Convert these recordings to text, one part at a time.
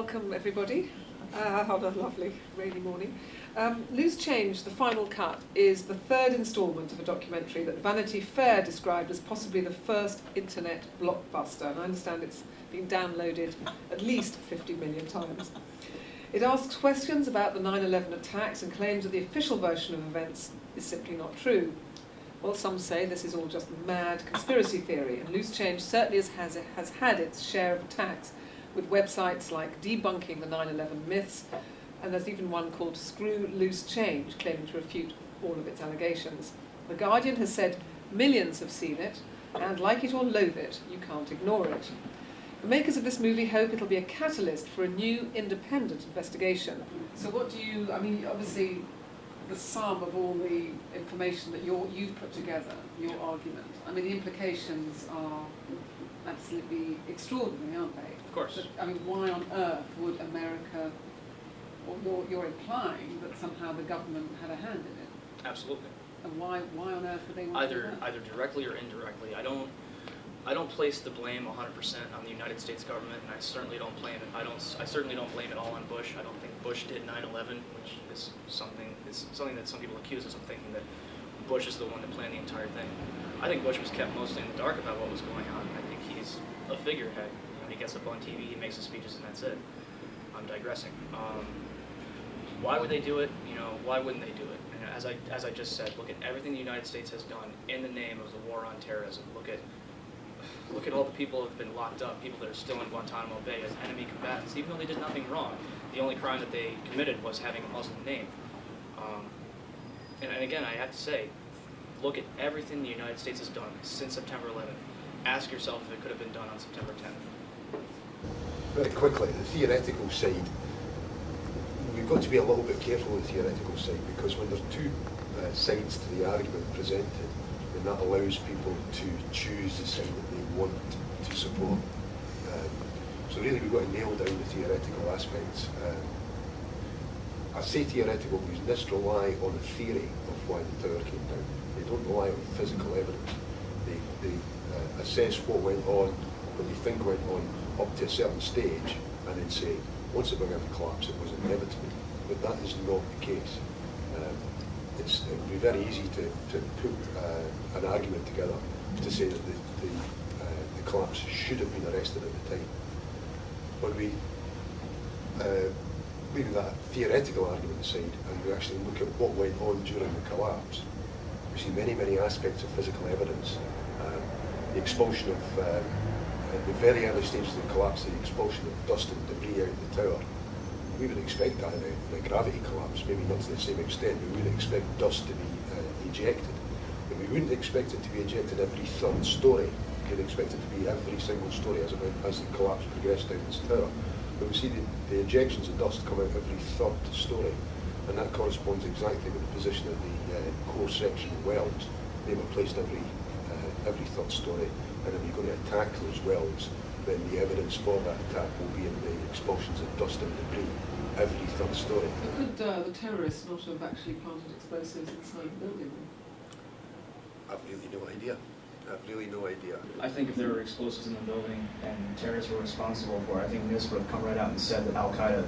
welcome everybody on a lovely rainy morning. Loose Change, the final cut, is the third instalment of a documentary that Vanity Fair described as possibly the first internet blockbuster, and I understand it's been downloaded at least 50 million times. It asks questions about the 9/11 attacks and claims that the official version of events is simply not true. Well, some say this is all just mad conspiracy theory, and Loose Change certainly has had its share of attacks, with websites like debunking the 9/11 myths, and there's even one called Screw Loose Change, claiming to refute all of its allegations. The Guardian has said millions have seen it, and like it or loathe it, you can't ignore it. The makers of this movie hope it'll be a catalyst for a new independent investigation. So what do you, I mean, obviously the sum of all the information that you've put together, your argument, I mean, the implications are absolutely extraordinary, aren't they? Of course. But, I mean, why on earth would America, or you're implying that somehow the government had a hand in it? Absolutely. And why on earth would they want to do that? Either directly or indirectly. I don't place the blame 100% on the United States government, and I certainly don't blame it. I certainly don't blame it all on Bush. I don't think Bush did 9/11, which is something that some people accuse us of thinking that Bush is the one that planned the entire thing. I think Bush was kept mostly in the dark about what was going on. I think he's a figurehead. He gets up on TV, he makes his speeches, and that's it. I'm digressing. Why would they do it? Why wouldn't they do it? And as I just said, look at everything the United States has done in the name of the war on terrorism. Look at all the people who have been locked up, people that are still in Guantanamo Bay as enemy combatants, even though they did nothing wrong. The only crime that they committed was having a Muslim name. And again, I have to say, look at everything the United States has done since September 11th. Ask yourself if it could have been done on September 10th. Very quickly, the theoretical side, we've got to be a little bit careful with the theoretical side, because when there's two sides to the argument presented, then that allows people to choose the side that they want to support. So really we've got to nail down the theoretical aspects. I say theoretical because this rely on a theory of why the tower came down. They don't rely on physical evidence. They assess what went on, what they think went on, up to a certain stage, and then say, once it began to collapse, it was inevitable. But that is not the case. It would be very easy to put an argument together to say that the collapse should have been arrested at the time. When we leave that theoretical argument aside and we actually look at what went on during the collapse, we see many, many aspects of physical evidence. The expulsion of at the very early stages of the collapse, the expulsion of dust and debris out of the tower. We would expect that in a gravity collapse, maybe not to the same extent, but we would expect dust to be ejected. But we wouldn't expect it to be ejected every third story. We'd expect it to be every single story as the collapse progressed down this tower. But we see the ejections of dust come out every third story, and that corresponds exactly with the position of the core section welds. They were placed every third story. And if you're going to attack those wells, then the evidence for that attack will be in the expulsions of dust and debris every third story. Could the terrorists not have actually planted explosives inside the building? I've really no idea. I think if there were explosives in the building and terrorists were responsible for it, I think NIST would have come right out and said that Al-Qaeda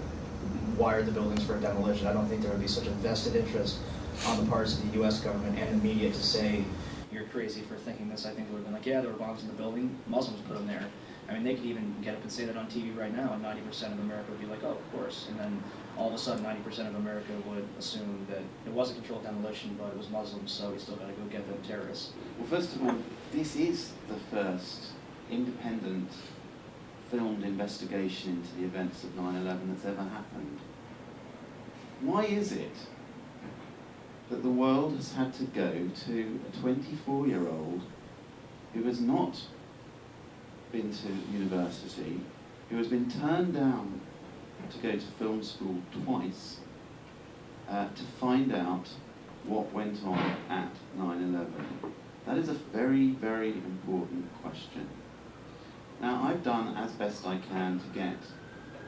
wired the buildings for demolition. I don't think there would be such a vested interest on the parts of the U.S. government and the media to say, you're crazy for thinking this. I think they would have been like, yeah, there were bombs in the building, Muslims put them there. I mean, they could even get up and say that on TV right now, and 90% of America would be like, oh, of course. And then all of a sudden, 90% of America would assume that it was a controlled demolition, but it was Muslims, so we still got to go get the terrorists. Well, first of all, this is the first independent filmed investigation into the events of 9/11 that's ever happened. Why is it that the world has had to go to a 24-year-old who has not been to university, who has been turned down to go to film school twice, to find out what went on at 9/11? That is a very, very important question. Now, I've done as best I can to get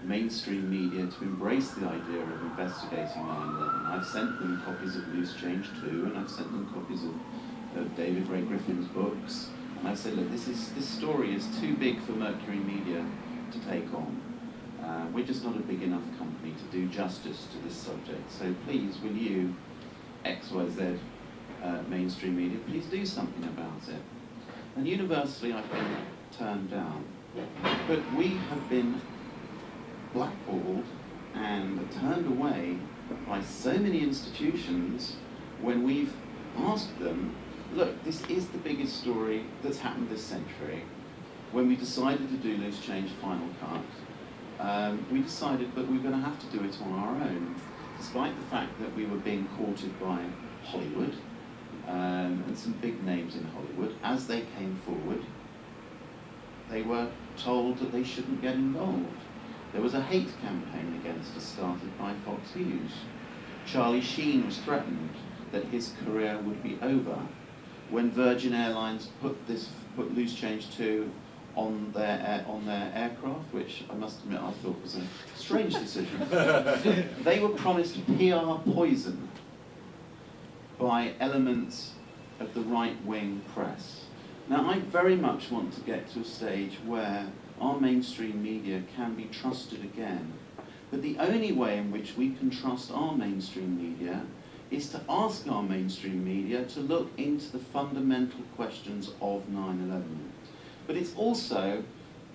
mainstream media to embrace the idea of investigating 9/11. I've sent them copies of Loose Change 2, and I've sent them copies of David Ray Griffin's books. And I said, look, this story is too big for Mercury Media to take on. We're just not a big enough company to do justice to this subject. So please, will you, XYZ mainstream media, please do something about it. And universally I've been turned down. But we have been blackballed and turned away by so many institutions when we've asked them, look, this is the biggest story that's happened this century. When we decided to do Loose Change Final Cut, we decided that we were going to have to do it on our own, despite the fact that we were being courted by Hollywood, and some big names in Hollywood. As they came forward, they were told that they shouldn't get involved. There was a hate campaign against us started by Fox News. Charlie Sheen was threatened that his career would be over when Virgin Airlines put Loose Change 2 on their aircraft, which I must admit I thought was a strange decision. They were promised PR poison by elements of the right-wing press. Now, I very much want to get to a stage where our mainstream media can be trusted again. But the only way in which we can trust our mainstream media is to ask our mainstream media to look into the fundamental questions of 9/11. But it's also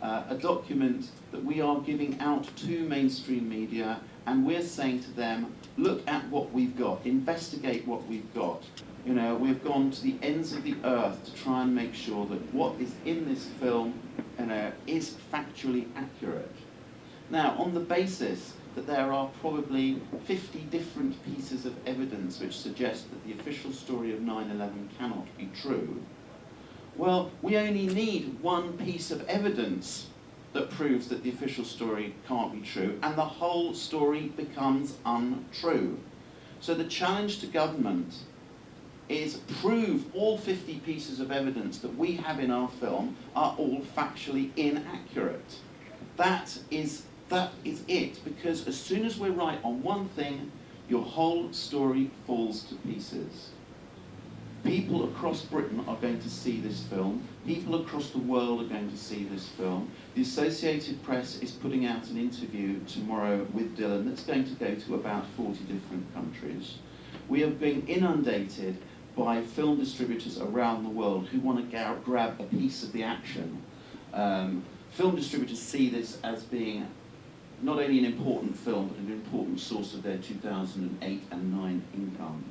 a document that we are giving out to mainstream media, and we're saying to them, look at what we've got, investigate what we've got. You know, we've gone to the ends of the earth to try and make sure that what is in this film, you know, is factually accurate. Now, on the basis that there are probably 50 different pieces of evidence which suggest that the official story of 9/11 cannot be true, well, we only need one piece of evidence that proves that the official story can't be true, and the whole story becomes untrue. So the challenge to government is prove all 50 pieces of evidence that we have in our film are all factually inaccurate. That is it, because as soon as we're right on one thing, your whole story falls to pieces. People across Britain are going to see this film. People across the world are going to see this film. The Associated Press is putting out an interview tomorrow with Dylan that's going to go to about 40 different countries. We are being inundated by film distributors around the world who want to grab a piece of the action. Film distributors see this as being not only an important film, but an important source of their 2008 and 9 income.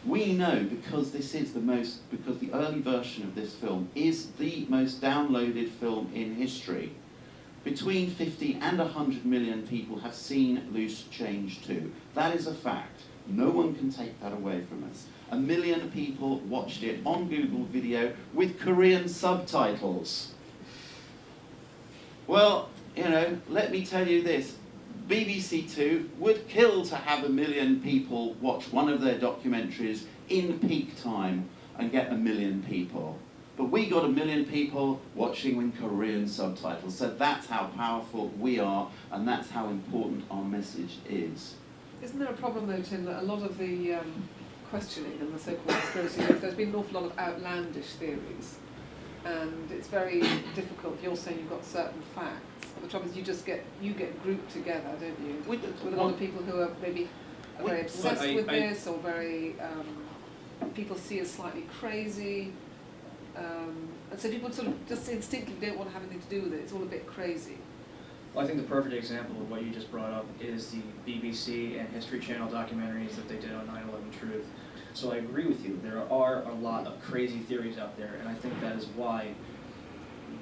We know, because the early version of this film is the most downloaded film in history. Between 50 and 100 million people have seen Loose Change 2. That is a fact. No one can take that away from us. 1 million people watched it on Google Video with Korean subtitles. Well, you know, let me tell you this. BBC Two would kill to have 1 million people watch one of their documentaries in peak time and get 1 million people. But we got 1 million people watching with Korean subtitles. So that's how powerful we are, and that's how important our message is. Isn't there a problem though, Tim, that a lot of the questioning and the so-called conspiracy theories, there's been an awful lot of outlandish theories, and it's very difficult. You're saying you've got certain facts. But the trouble is you get grouped together, don't you? With a lot of people who are maybe very obsessed with this, or very people see as slightly crazy, and so people sort of just instinctively don't want to have anything to do with it. It's all a bit crazy. Well, I think the perfect example of what you just brought up is the BBC and History Channel documentaries that they did on 9/11 Truth. So I agree with you. There are a lot of crazy theories out there, and I think that is why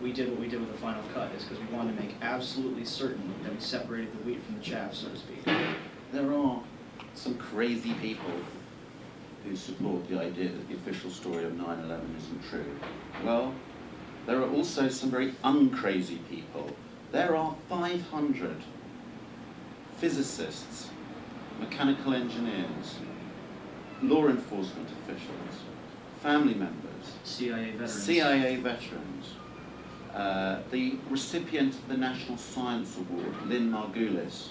we did what we did with the final cut, is because we wanted to make absolutely certain that we separated the wheat from the chaff, so to speak. There are some crazy people who support the idea that the official story of 9/11 isn't true. Well, there are also some very uncrazy people. There are 500 physicists, mechanical engineers, law enforcement officials, family members, CIA veterans, the recipient of the National Science Award, Lynn Margulis.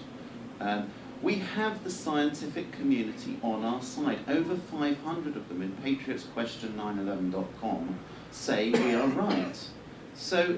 We have the scientific community on our side. Over 500 of them in PatriotsQuestion911.com say we are right. So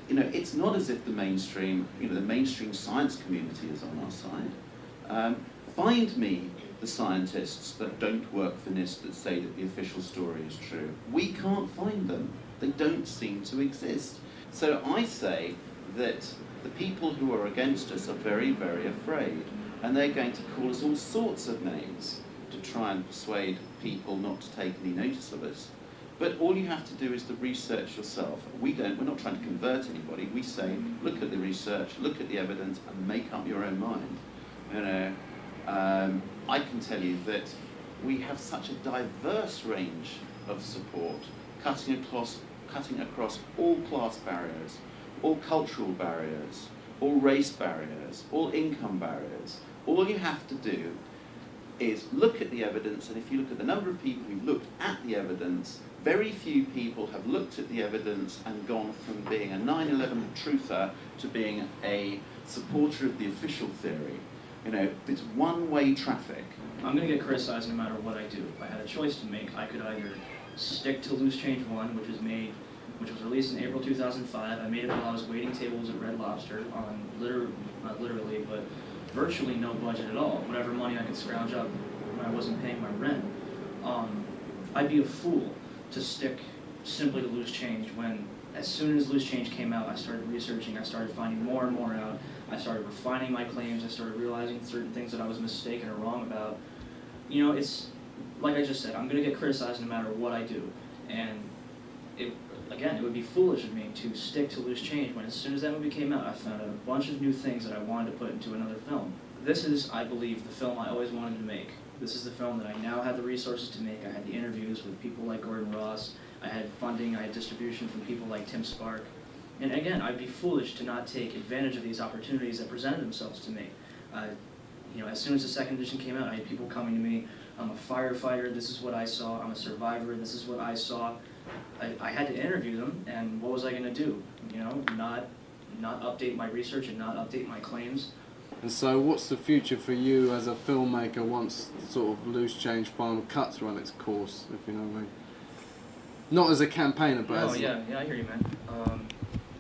you know, it's not as if the mainstream, you know, the mainstream science community is on our side. Find me the scientists that don't work for NIST that say that the official story is true. We can't find them. They don't seem to exist. So I say that the people who are against us are very, very afraid, and they're going to call us all sorts of names to try and persuade people not to take any notice of us. But all you have to do is the research yourself. We're not trying to convert anybody. We say, look at the research, look at the evidence, and make up your own mind. You know, I can tell you that we have such a diverse range of support, cutting across all class barriers, all cultural barriers, all race barriers, all income barriers. All you have to do is look at the evidence, and if you look at the number of people who've looked at the evidence, very few people have looked at the evidence and gone from being a 9/11 truther to being a supporter of the official theory. You know, it's one-way traffic. I'm going to get criticized no matter what I do. If I had a choice to make, I could either stick to Loose Change 1, which was released in April 2005. I made it while I was waiting tables at Red Lobster on not literally, but virtually no budget at all. Whatever money I could scrounge up when I wasn't paying my rent. I'd be a fool to stick simply to Loose Change when, as soon as Loose Change came out, I started researching, I started finding more and more out, I started refining my claims, I started realizing certain things that I was mistaken or wrong about. You know, it's, like I just said, I'm going to get criticized no matter what I do. And, again, it would be foolish of me to stick to Loose Change when, as soon as that movie came out, I found out a bunch of new things that I wanted to put into another film. This is, I believe, the film I always wanted to make. This is the film that I now have the resources to make. I had the interviews with people like Gordon Ross. I had funding, I had distribution from people like Tim Sparke. And again, I'd be foolish to not take advantage of these opportunities that presented themselves to me. You know, as soon as the second edition came out, I had people coming to me, I'm a firefighter, this is what I saw, I'm a survivor, this is what I saw. I had to interview them, and what was I going to do? You know, not update my research and not update my claims. And so what's the future for you as a filmmaker once sort of Loose Change Final Cut's run its course, if you know what I mean? Not as a campaigner, but as... Oh, yeah, I hear you, man.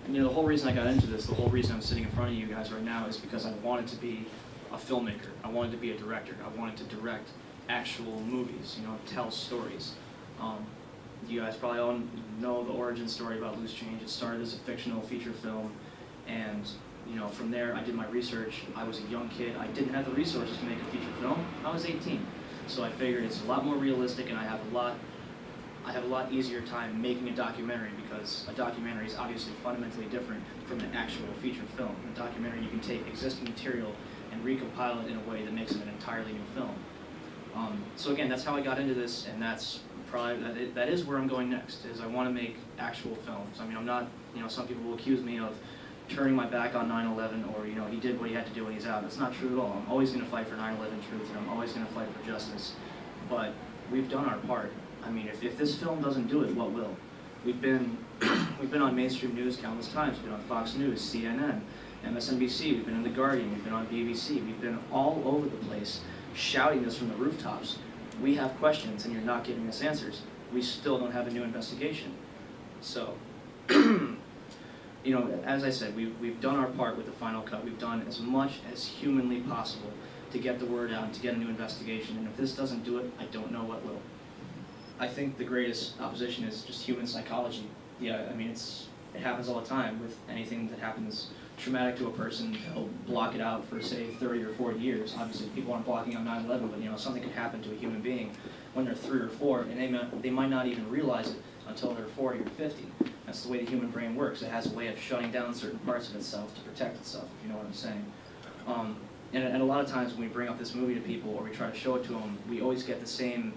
And, you know, the whole reason I got into this, the whole reason I'm sitting in front of you guys right now is because I wanted to be a filmmaker. I wanted to be a director. I wanted to direct actual movies, you know, tell stories. You guys probably all know the origin story about Loose Change. It started as a fictional feature film, and you know, from there I did my research. I was a young kid. I didn't have the resources to make a feature film. I was 18, so I figured it's a lot more realistic, and I have a lot easier time making a documentary, because a documentary is obviously fundamentally different from an actual feature film. In a documentary, you can take existing material and recompile it in a way that makes it an entirely new film. So again, that's how I got into this, and that's probably, that is where I'm going next, is I want to make actual films. I mean, I'm not, you know, some people will accuse me of turning my back on 9/11, or, you know, he did what he had to do and he's out. That's not true at all. I'm always going to fight for 9/11 truth, and I'm always going to fight for justice. But we've done our part. I mean, if this film doesn't do it, what will? We've been on mainstream news countless times. We've been on Fox News, CNN, MSNBC, we've been in The Guardian, we've been on BBC, we've been all over the place shouting this from the rooftops. We have questions and you're not giving us answers. We still don't have a new investigation. So, you know, as I said, we've done our part with the final cut. We've done as much as humanly possible to get the word out and to get a new investigation. And if this doesn't do it, I don't know what will. I think the greatest opposition is just human psychology. Yeah, I mean, it happens all the time with anything that happens traumatic to a person. They'll block it out for, say, 30 or 40 years. Obviously, people aren't blocking out 9/11, but, you know, something could happen to a human being when they're 3 or 4, and they might not even realize it until they're 40 or 50. That's the way the human brain works. It has a way of shutting down certain parts of itself to protect itself, if you know what I'm saying. And a lot of times when we bring up this movie to people, or we try to show it to them, we always get the same.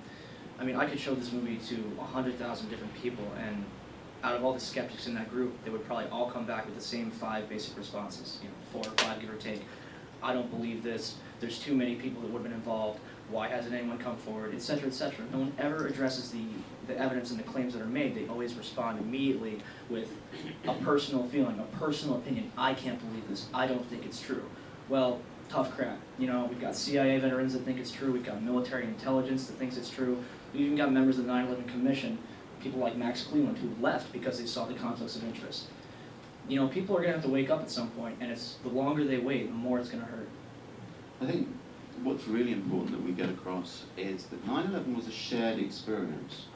I mean, I could show this movie to 100,000 different people, and out of all the skeptics in that group, they would probably all come back with the same 5 basic responses, you know, 4 or 5, give or take. I don't believe this. There's too many people that would have been involved. Why hasn't anyone come forward, etc., etc. No one ever addresses the evidence and the claims that are made. They always respond immediately with a personal feeling, a personal opinion. I can't believe this. I don't think it's true. Well, tough crap. You know, we've got CIA veterans that think it's true. We've got military intelligence that thinks it's true. We've even got members of the 9/11 Commission, people like Max Cleland, who left because they saw the conflicts of interest. you know, people are going to have to wake up at some point, and it's the longer they wait, the more it's going to hurt. I think what's really important that we get across is that 9/11 was a shared experience.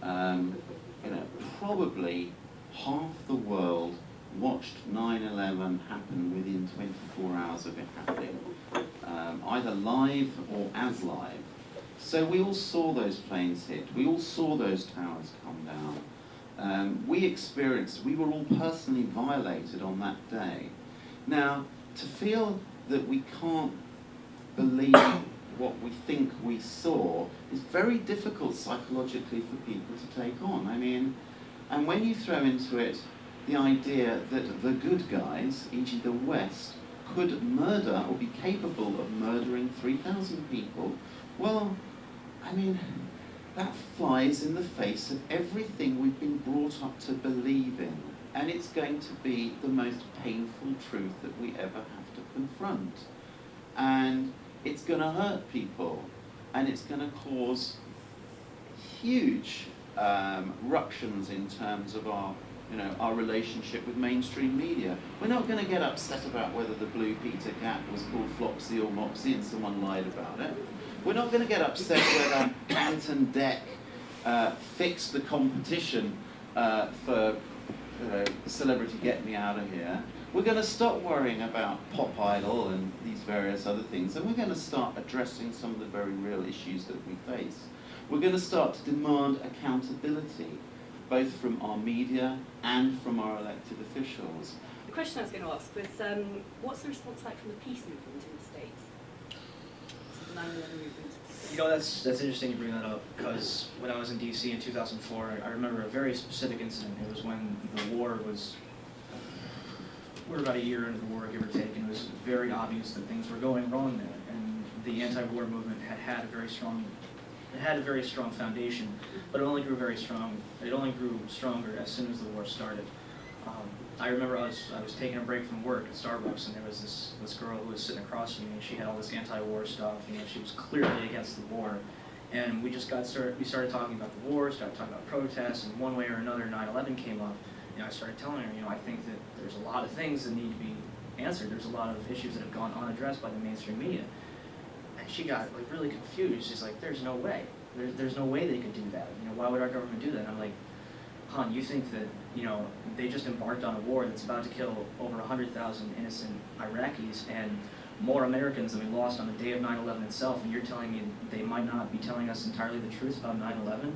You know, probably half the world watched 9/11 happen within 24 hours of it happening, either live or as live. So we all saw those planes hit, we all saw those towers come down. We were all personally violated on that day. Now, to feel that we can't believe what we think we saw is very difficult psychologically for people to take on. I mean, and when you throw into it the idea that the good guys, e.g. the West, could murder or be capable of murdering 3,000 people, well, I mean, that flies in the face of everything we've been brought up to believe in. And it's going to be the most painful truth that we ever have to confront. And it's going to hurt people, and it's going to cause huge ructions in terms of our, you know, our relationship with mainstream media. We're not going to get upset about whether the blue Peter cat was called Flopsy or Mopsy and someone lied about it. We're not going to get upset whether Anton Deck fixed the competition for, you know, Celebrity Get Me Out of Here. We're going to stop worrying about Pop Idol and these various other things, and we're going to start addressing some of the very real issues that we face. We're going to start to demand accountability, both from our media and from our elected officials. The question I was going to ask was, what's the response like from the peace movement in the States? The 9/11 movement. You know, that's interesting you bring that up, because when I was in DC in 2004, I remember a very specific incident. It was when the war was, we were about a year into the war, give or take, and it was very obvious that things were going wrong there. And the anti-war movement had a very strong, it had a very strong foundation, but it only grew very strong. It only grew stronger as soon as the war started. I remember I was taking a break from work at Starbucks, and there was this girl who was sitting across from me, and she had all this anti-war stuff. You know, she was clearly against the war, and we just we started talking about the war, started talking about protests, and one way or another, 9/11 came up. You know, I started telling her, you know, I think that there's a lot of things that need to be answered. There's a lot of issues that have gone unaddressed by the mainstream media, and she got like really confused. She's like, "There's no way. There's no way they could do that. You know, why would our government do that?" And I'm like, "Hon, you think that, you know, they just embarked on a war that's about to kill over 100,000 innocent Iraqis and more Americans than we lost on the day of 9/11 itself, and you're telling me they might not be telling us entirely the truth about 9/11?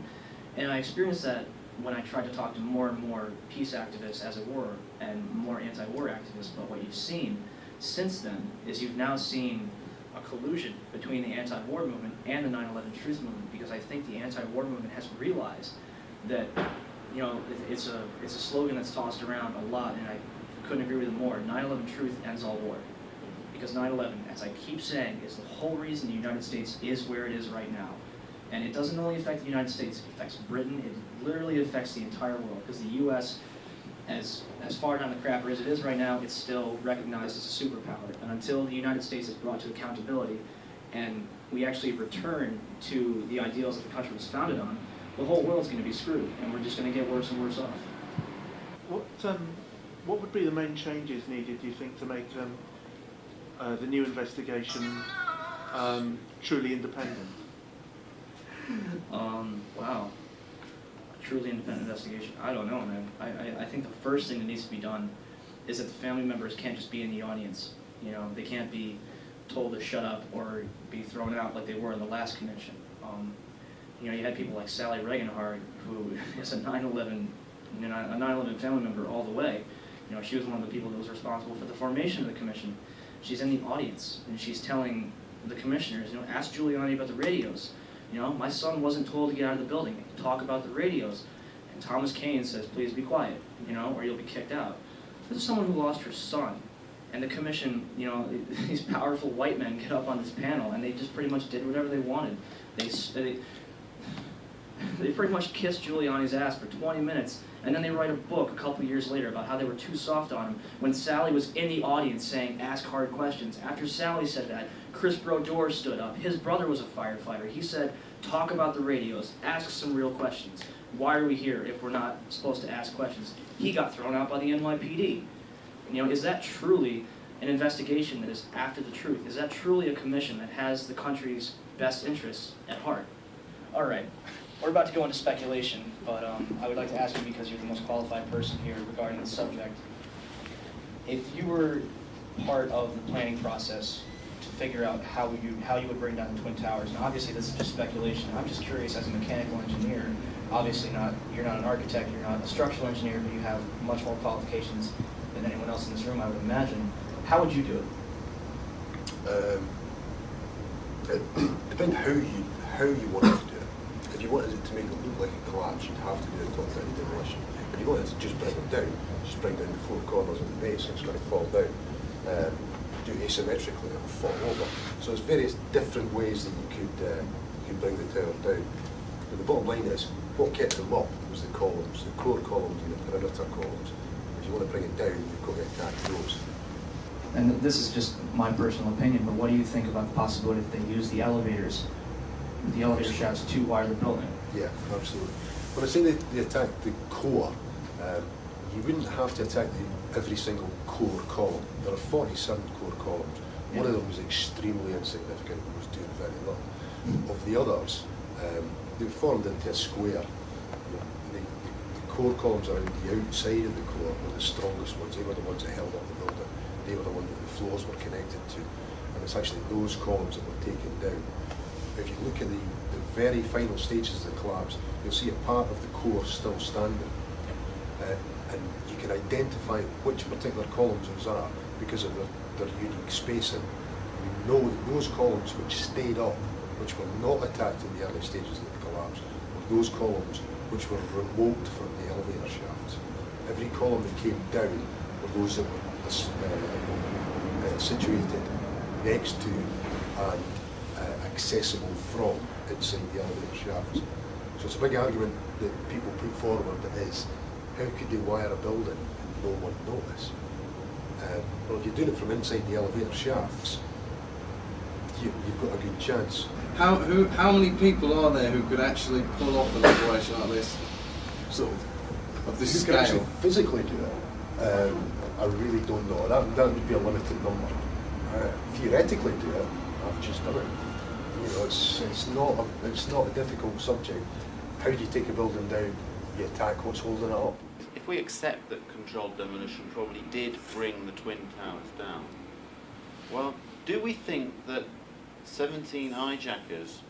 And I experienced that when I tried to talk to more and more peace activists, as it were, and more anti-war activists. But what you've seen since then is you've now seen a collusion between the anti-war movement and the 9/11 truth movement, because I think the anti-war movement has realized that, you know, it's a slogan that's tossed around a lot, and I couldn't agree with it more. 9/11 truth ends all war. Because 9/11, as I keep saying, is the whole reason the United States is where it is right now. And it doesn't only affect the United States, it affects Britain, it literally affects the entire world. Because the US, as far down the crapper as it is right now, it's still recognized as a superpower. And until the United States is brought to accountability, and we actually return to the ideals that the country was founded on, the whole world's going to be screwed, and we're just going to get worse and worse off. What would be the main changes needed, do you think, to make the new investigation truly independent? Wow. A truly independent investigation. I don't know, man. I think the first thing that needs to be done is that the family members can't just be in the audience. You know, they can't be told to shut up or be thrown out like they were in the last convention. You know, you had people like Sally Regenhard, who is a 9/11 family member all the way. You know, she was one of the people that was responsible for the formation of the commission. She's in the audience, and she's telling the commissioners, you know, ask Giuliani about the radios. You know, my son wasn't told to get out of the building, talk about the radios. And Thomas Kane says, please be quiet, you know, or you'll be kicked out. This is someone who lost her son. And the commission, you know, these powerful white men get up on this panel, and they just pretty much did whatever they wanted. They pretty much kissed Giuliani's ass for 20 minutes, and then they write a book a couple years later about how they were too soft on him when Sally was in the audience saying, ask hard questions. After Sally said that, Chris Brodeur stood up. His brother was a firefighter. He said, talk about the radios, ask some real questions. Why are we here if we're not supposed to ask questions? He got thrown out by the NYPD. You know, is that truly an investigation that is after the truth? Is that truly a commission that has the country's best interests at heart? All right, we're about to go into speculation, but I would like to ask you, because you're the most qualified person here regarding the subject, if you were part of the planning process to figure out how you would bring down the Twin Towers, and obviously this is just speculation, I'm just curious as a mechanical engineer, obviously you're not an architect, you're not a structural engineer, but you have much more qualifications than anyone else in this room, I would imagine. How would you do it? It depends how you want to do it. If you wanted it to make it look like a collapse, you'd have to do a top-down demolition. If you wanted to just bring it down, just bring down the four corners of the base, and it's going to fall down. Do it asymmetrically, it will fall over. So there's various different ways that you could bring the tower down. But the bottom line is, what kept them up was the columns, the core columns and the perimeter columns. If you want to bring it down, you've got to attack those. And this is just my personal opinion, but what do you think about the possibility that they use the elevator shafts to wire the building? Yeah, absolutely. When I say they attack the core, you wouldn't have to attack every single core column. There are 47 core columns. Yeah. One of them was extremely insignificant and was doing very little. Of the others, they formed into a square. The core columns around the outside of the core were the strongest ones. They were the ones that held up the building. They were the ones that the floors were connected to. And it's actually those columns that were taken down. If you look at the very final stages of the collapse, you'll see a part of the core still standing. And you can identify which particular columns those are because of their unique spacing. We know that those columns which stayed up, which were not attacked in the early stages of the collapse, were those columns which were remote from the elevator shafts. Every column that came down were those that were situated next to and accessible from inside the elevator shafts. So it's a big argument that people put forward that is, how could they wire a building and no one notice? Well, if you're doing it from inside the elevator shafts, you've got a good chance. How many people are there who could actually pull off an operation like this, sort of this Who can actually scale? physically do it? I really don't know. That would be a limited number. Theoretically do it, I've just done it. You know, it's not a difficult subject. How do you take a building down? You attack what's holding it up. If we accept that controlled demolition probably did bring the Twin Towers down, well, do we think that 19 hijackers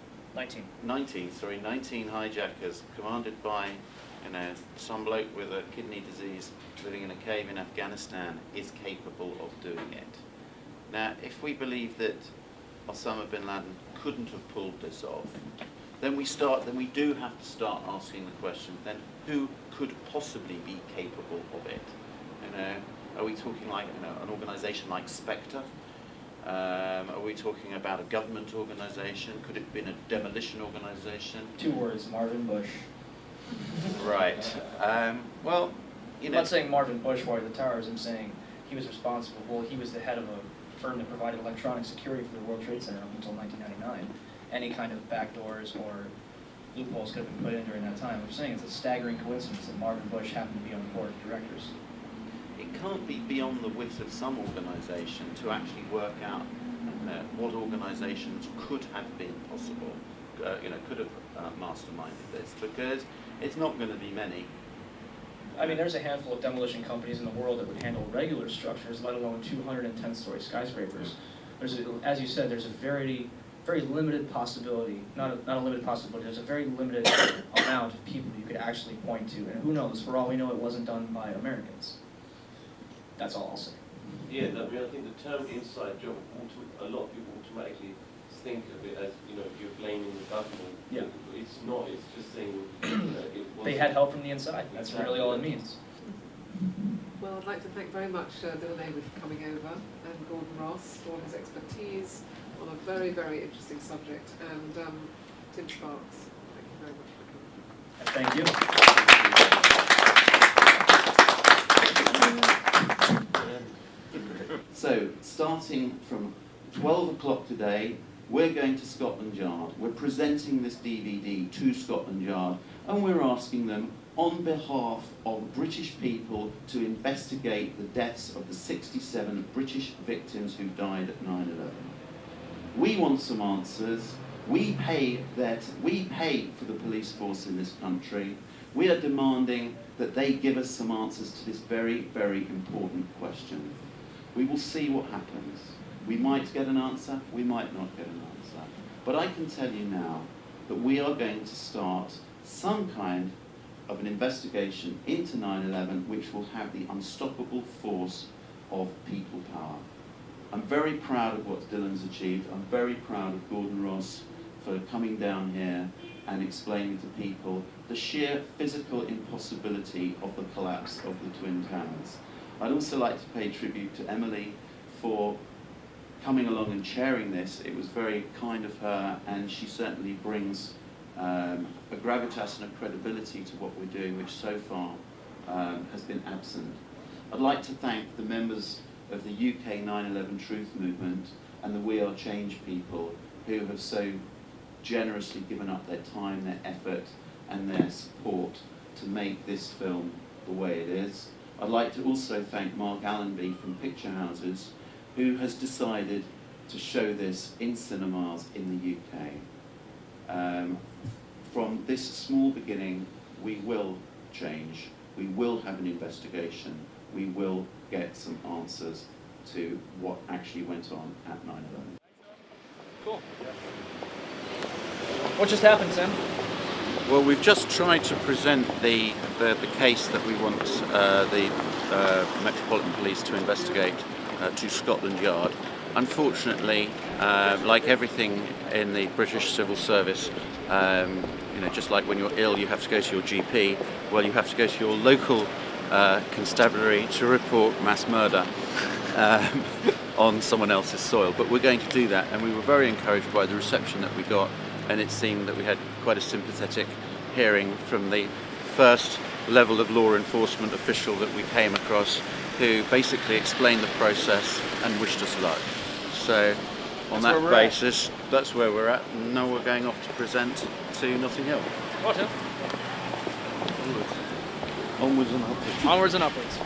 commanded by, some bloke with a kidney disease living in a cave in Afghanistan is capable of doing it? Now, if we believe that Osama bin Laden couldn't have pulled this off, then we do have to start asking the question, then who could possibly be capable of it? Are we talking like an organisation like Spectre? Are we talking about a government organisation? Could it have been a demolition organisation? 2 words, Marvin Bush. Right. Well, I'm not saying Marvin Bush wired the towers, I'm saying he was responsible. Well, he was the head of a firm that provided electronic security for the World Trade Center up until 1999. Any kind of backdoors or loopholes could have been put in during that time. I'm saying it's a staggering coincidence that Marvin Bush happened to be on the board of directors. it can't be beyond the wit of some organisation to actually work out what organisations could have been possible, could have masterminded this, because it's not going to be many. I mean, there's a handful of demolition companies in the world that would handle regular structures, let alone 210-story skyscrapers. As you said, there's a very limited possibility, not a limited possibility, there's a very limited amount of people you could actually point to. And who knows, for all we know, it wasn't done by Americans. That's all I'll say. Yeah, I mean, I think the term inside job, a lot of people automatically think of it as, you're blaming the government. Yeah. It's not, it's just saying They had help from the inside. That's really all it means. Well, I'd like to thank very much Bill Avery for coming over, and Gordon Ross for his expertise on a very, very interesting subject, and Tim Sparke. Thank you very much for coming. Thank you. So, starting from 12 o'clock today, we're going to Scotland Yard. We're presenting this DVD to Scotland Yard, and we're asking them, on behalf of British people to investigate the deaths of the 67 British victims who died at 9/11. We want some answers. We pay for the police force in this country. We are demanding that they give us some answers to this very, very important question. We will see what happens. We might get an answer, we might not get an answer. But I can tell you now that we are going to start some kind of an investigation into 9/11 which will have the unstoppable force of people power. I'm very proud of what Dylan's achieved. I'm very proud of Gordon Ross for coming down here and explaining to people the sheer physical impossibility of the collapse of the Twin Towers. I'd also like to pay tribute to Emily for coming along and chairing this. It was very kind of her, and she certainly brings a gravitas and a credibility to what we're doing, which so far has been absent. I'd like to thank the members of the UK 9/11 Truth Movement and the We Are Change people who have so generously given up their time, their effort and their support to make this film the way it is. I'd like to also thank Mark Allenby from Picture Houses, who has decided to show this in cinemas in the UK. From this small beginning, we will change, we will have an investigation, we will get some answers to what actually went on at 9/11. Cool. What just happened, Tim? Well, we've just tried to present the case that we want the Metropolitan Police to investigate to Scotland Yard. Unfortunately, like everything in the British civil service, you know, just like when you're ill you have to go to your GP, well, you have to go to your local constabulary to report mass murder on someone else's soil. But we're going to do that, and we were very encouraged by the reception that we got, and it seemed that we had quite a sympathetic hearing from the first level of law enforcement official that we came across, who basically explained the process and wished us luck. So on that basis, that's where we're at, and now we're going off to present to Notting Hill. What, Tim? Onwards and upwards. Onwards and upwards.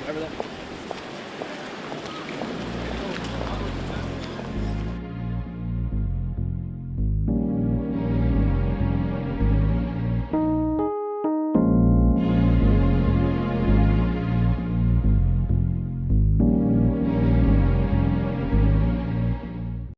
Remember that?